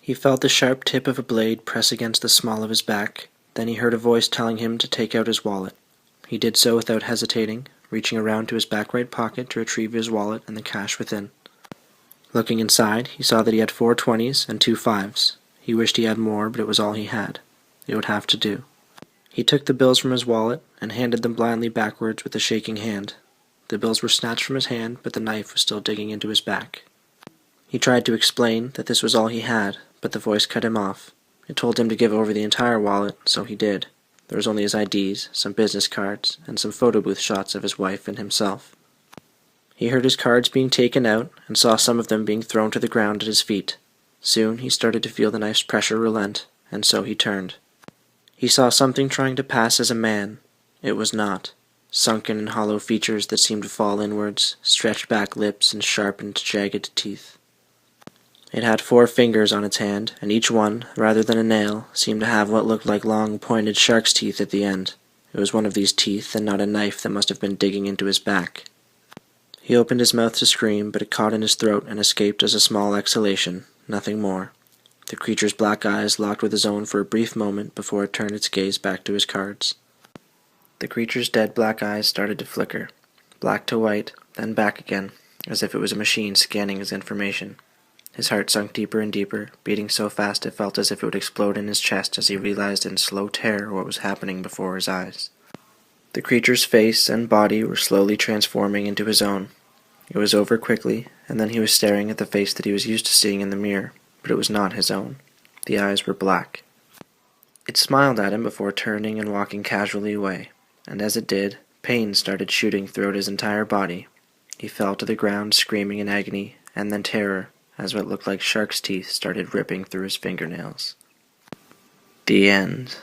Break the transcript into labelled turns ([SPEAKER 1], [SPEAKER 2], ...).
[SPEAKER 1] He felt the sharp tip of a blade press against the small of his back. Then he heard a voice telling him to take out his wallet. He did so without hesitating, reaching around to his back right pocket to retrieve his wallet and the cash within. Looking inside, he saw that he had 4 20s and 2 5s. He wished he had more, but it was all he had. It would have to do. He took the bills from his wallet and handed them blindly backwards with a shaking hand. The bills were snatched from his hand, but the knife was still digging into his back. He tried to explain that this was all he had, but the voice cut him off. It told him to give over the entire wallet, so he did. There was only his IDs, some business cards, and some photo booth shots of his wife and himself. He heard his cards being taken out and saw some of them being thrown to the ground at his feet. Soon he started to feel the knife's pressure relent, and so he turned. He saw something trying to pass as a man. It was not. Sunken and hollow features that seemed to fall inwards, stretched back lips, and sharpened, jagged teeth. It had 4 fingers on its hand, and each one, rather than a nail, seemed to have what looked like long, pointed shark's teeth at the end. It was one of these teeth, and not a knife that must have been digging into his back. He opened his mouth to scream, but it caught in his throat and escaped as a small exhalation, nothing more. The creature's black eyes locked with his own for a brief moment before it turned its gaze back to his cards. The creature's dead black eyes started to flicker, black to white, then back again, as if it was a machine scanning his information. His heart sunk deeper and deeper, beating so fast it felt as if it would explode in his chest as he realized in slow terror what was happening before his eyes. The creature's face and body were slowly transforming into his own. It was over quickly, and then he was staring at the face that he was used to seeing in the mirror, but it was not his own. The eyes were black. It smiled at him before turning and walking casually away, and as it did, pain started shooting throughout his entire body. He fell to the ground screaming in agony, and then terror, as what looked like shark's teeth started ripping through his fingernails. The end.